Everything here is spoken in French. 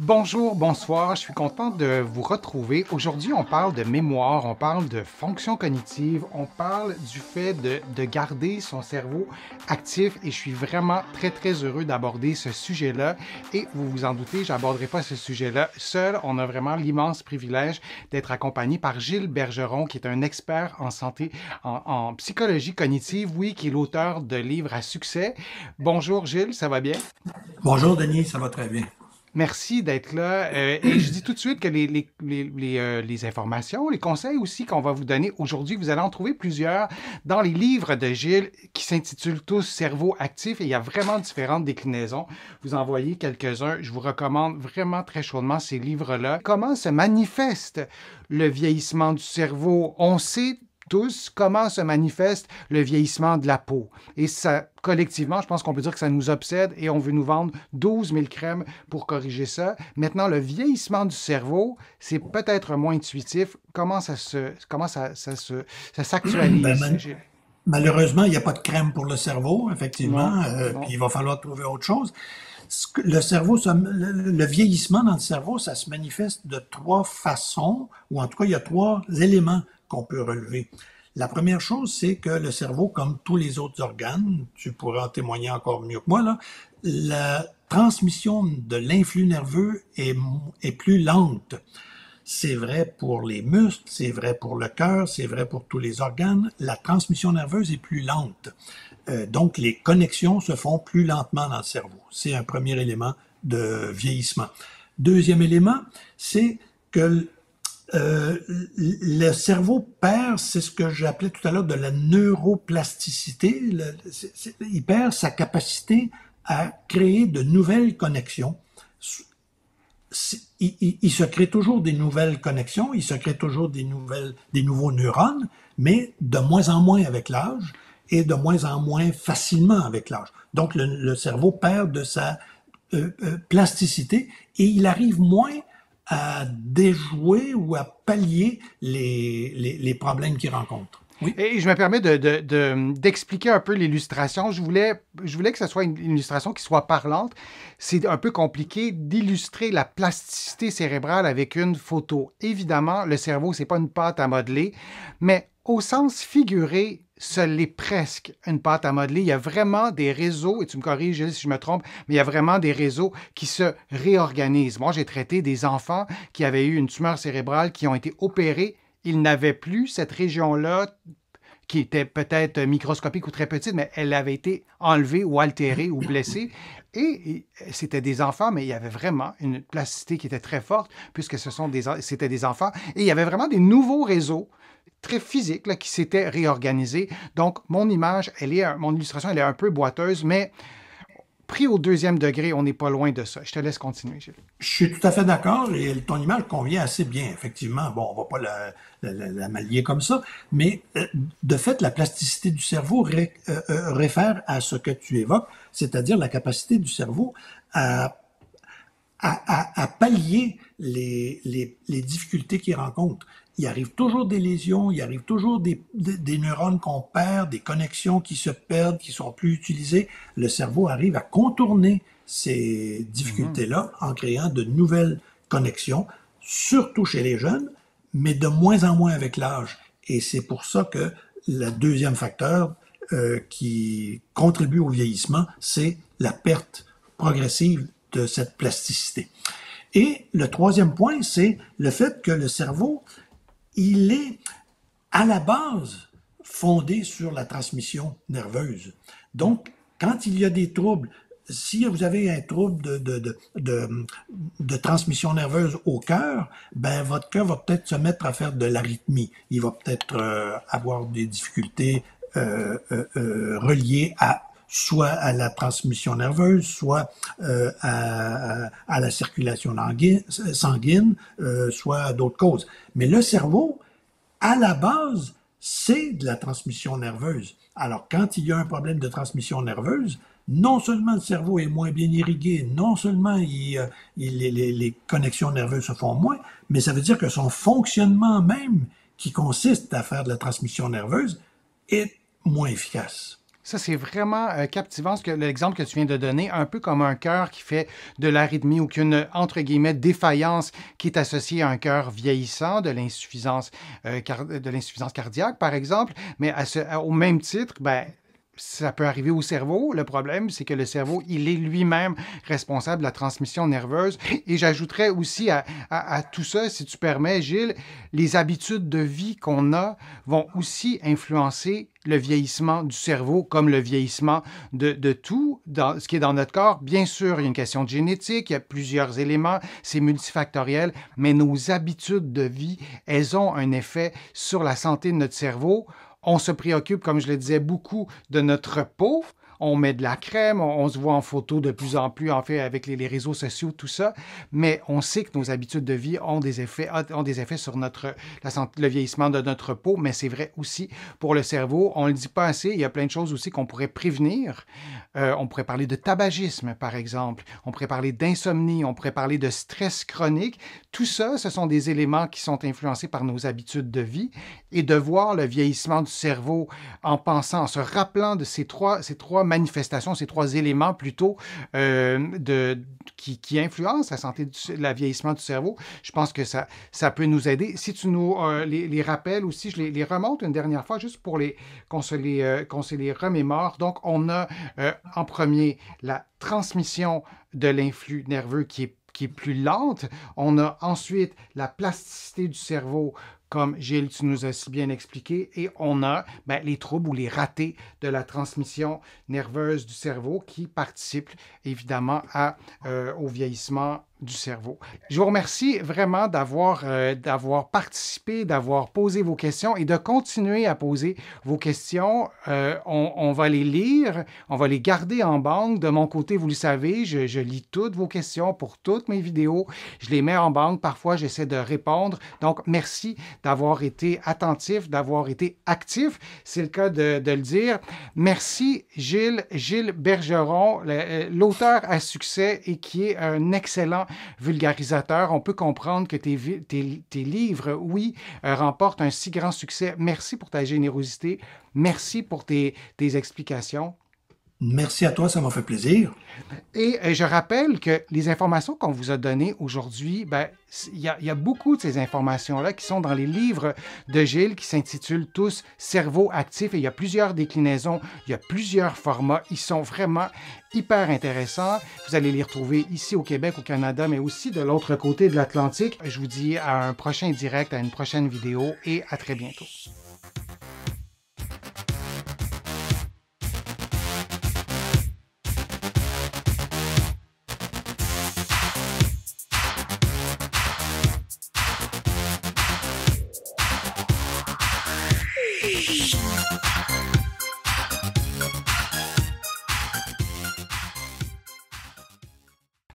Bonjour, bonsoir, je suis content de vous retrouver. Aujourd'hui, on parle de mémoire, on parle de fonction cognitive, on parle du fait de garder son cerveau actif et je suis vraiment très heureux d'aborder ce sujet-là. Et vous vous en doutez, j'aborderai pas ce sujet-là seul. On a vraiment l'immense privilège d'être accompagné par Gilles Bergeron, qui est un expert en santé, en psychologie cognitive, oui, qui est l'auteur de livres à succès. Bonjour Gilles, ça va bien? Bonjour Denis, ça va très bien. Merci d'être là. Et je dis tout de suite que les informations, les conseils aussi qu'on va vous donner aujourd'hui, vous allez en trouver plusieurs dans les livres de Gilles qui s'intitulent tous Cerveau actif et il y a vraiment différentes déclinaisons. Vous en voyez quelques-uns. Je vous recommande vraiment très chaudement ces livres-là. Comment se manifeste le vieillissement du cerveau? On sait tous comment se manifeste le vieillissement de la peau. Et ça, collectivement, je pense qu'on peut dire que ça nous obsède et on veut nous vendre 12 000 crèmes pour corriger ça. Maintenant, le vieillissement du cerveau, c'est peut-être moins intuitif. Ça Ben, s'actualise? malheureusement, il n'y a pas de crème pour le cerveau, Non, effectivement, non. puis il va falloir trouver autre chose. Le cerveau, le vieillissement dans le cerveau, ça se manifeste de trois façons, ou en tout cas, il y a trois éléments qu'on peut relever. La première chose, c'est que le cerveau, comme tous les autres organes, tu pourras en témoigner encore mieux que moi, là, la transmission de l'influx nerveux est plus lente. C'est vrai pour les muscles, c'est vrai pour le cœur, c'est vrai pour tous les organes. La transmission nerveuse est plus lente. Donc, les connexions se font plus lentement dans le cerveau. C'est un premier élément de vieillissement. Deuxième élément, c'est que le cerveau perd, c'est ce que j'appelais tout à l'heure de la neuroplasticité. Il perd sa capacité à créer de nouvelles connexions. Il se crée toujours des nouvelles connexions, il se crée toujours des nouveaux neurones, mais de moins en moins avec l'âge et de moins en moins facilement avec l'âge. Donc le cerveau perd de sa plasticité et il arrive moins à déjouer ou à pallier les problèmes qu'il rencontre. Oui. Et je me permets d'expliquer un peu l'illustration. Je voulais que ce soit une illustration qui soit parlante. C'est un peu compliqué d'illustrer la plasticité cérébrale avec une photo. Évidemment, le cerveau, c'est pas une pâte à modeler, mais au sens figuré, ce l'est presque une pâte à modeler. Il y a vraiment des réseaux, et tu me corriges Gilles, si je me trompe, mais il y a vraiment des réseaux qui se réorganisent. Moi, j'ai traité des enfants qui avaient eu une tumeur cérébrale, qui ont été opérés. Ils n'avaient plus cette région-là qui était peut-être microscopique ou très petite, mais elle avait été enlevée ou altérée ou blessée. Et c'était des enfants, mais il y avait vraiment une plasticité qui était très forte, puisque c'était des enfants. Et il y avait vraiment des nouveaux réseaux très physiques là, qui s'étaient réorganisés. Donc, mon illustration, elle est un peu boiteuse, mais pris au deuxième degré, on n'est pas loin de ça. Je te laisse continuer, Gilles. Je suis tout à fait d'accord et ton image convient assez bien, effectivement. Bon, on va pas la mallier comme ça, mais de fait, la plasticité du cerveau réfère à ce que tu évoques, c'est-à-dire la capacité du cerveau à, à pallier les difficultés qu'il rencontre. Il arrive toujours des lésions, il arrive toujours des neurones qu'on perd, des connexions qui se perdent, qui sont plus utilisées. Le cerveau arrive à contourner ces Mhm. difficultés-là en créant de nouvelles connexions, surtout chez les jeunes, mais de moins en moins avec l'âge. Et c'est pour ça que le deuxième facteur qui contribue au vieillissement, c'est la perte progressive de cette plasticité. Et le troisième point, c'est le fait que le cerveau, il est à la base fondé sur la transmission nerveuse. Donc, quand il y a des troubles, si vous avez un trouble de transmission nerveuse au cœur, ben votre cœur va peut-être se mettre à faire de l'arythmie. Il va peut-être avoir des difficultés reliées à soit à la transmission nerveuse, soit à la circulation sanguine, soit à d'autres causes. Mais le cerveau, à la base, c'est de la transmission nerveuse. Alors, quand il y a un problème de transmission nerveuse, non seulement le cerveau est moins bien irrigué, non seulement les connexions nerveuses se font moins, mais ça veut dire que son fonctionnement même, qui consiste à faire de la transmission nerveuse, est moins efficace. Ça, c'est vraiment captivant, l'exemple que tu viens de donner, un peu comme un cœur qui fait de l'arythmie ou qu'une, entre guillemets, défaillance qui est associée à un cœur vieillissant, de l'insuffisance cardiaque, par exemple. Mais au même titre, ben, ça peut arriver au cerveau. Le problème, c'est que le cerveau, il est lui-même responsable de la transmission nerveuse. Et j'ajouterais aussi à tout ça, si tu permets, Gilles, les habitudes de vie qu'on a vont aussi influencer le vieillissement du cerveau, comme le vieillissement de tout ce qui est dans notre corps. Bien sûr, il y a une question de génétique, il y a plusieurs éléments, c'est multifactoriel, mais nos habitudes de vie, elles ont un effet sur la santé de notre cerveau. On se préoccupe, comme je le disais, beaucoup de notre peau. On met de la crème, on se voit en photo de plus en plus, en fait, avec les réseaux sociaux, tout ça. Mais on sait que nos habitudes de vie ont des effets sur le vieillissement de notre peau, mais c'est vrai aussi pour le cerveau. On ne le dit pas assez. Il y a plein de choses aussi qu'on pourrait prévenir. On pourrait parler de tabagisme, par exemple. On pourrait parler d'insomnie. On pourrait parler de stress chronique. Tout ça, ce sont des éléments qui sont influencés par nos habitudes de vie. Et de voir le vieillissement du cerveau en pensant, en se rappelant de ces trois manifestations, ces trois éléments plutôt qui influencent la santé, le vieillissement du cerveau, je pense que ça peut nous aider. Si tu nous les rappelles aussi, je les remonte une dernière fois juste pour qu'on se les remémore. Donc, on a en premier la transmission de l'influx nerveux qui est plus lente. On a ensuite la plasticité du cerveau, comme Gilles, tu nous as si bien expliqué, et on a les troubles ou les ratés de la transmission nerveuse du cerveau qui participent évidemment au vieillissement du cerveau. Je vous remercie vraiment d'avoir participé, d'avoir posé vos questions et de continuer à poser vos questions. On va les lire, on va les garder en banque. De mon côté, vous le savez, je lis toutes vos questions pour toutes mes vidéos. Je les mets en banque. Parfois, j'essaie de répondre. Donc, merci d'avoir été attentif, d'avoir été actif. C'est le cas de le dire. Merci, Gilles Bergeron, l'auteur à succès et qui est un excellent vulgarisateur. On peut comprendre que tes livres, oui, remportent un si grand succès. Merci pour ta générosité. Merci pour tes explications. Merci à toi, ça m'a fait plaisir. Et je rappelle que les informations qu'on vous a données aujourd'hui, il y a beaucoup de ces informations-là qui sont dans les livres de Gilles qui s'intitulent tous Cerveau actif et il y a plusieurs déclinaisons, il y a plusieurs formats. Ils sont vraiment hyper intéressants. Vous allez les retrouver ici au Québec, au Canada, mais aussi de l'autre côté de l'Atlantique. Je vous dis à un prochain direct, à une prochaine vidéo et à très bientôt. We'll be right back.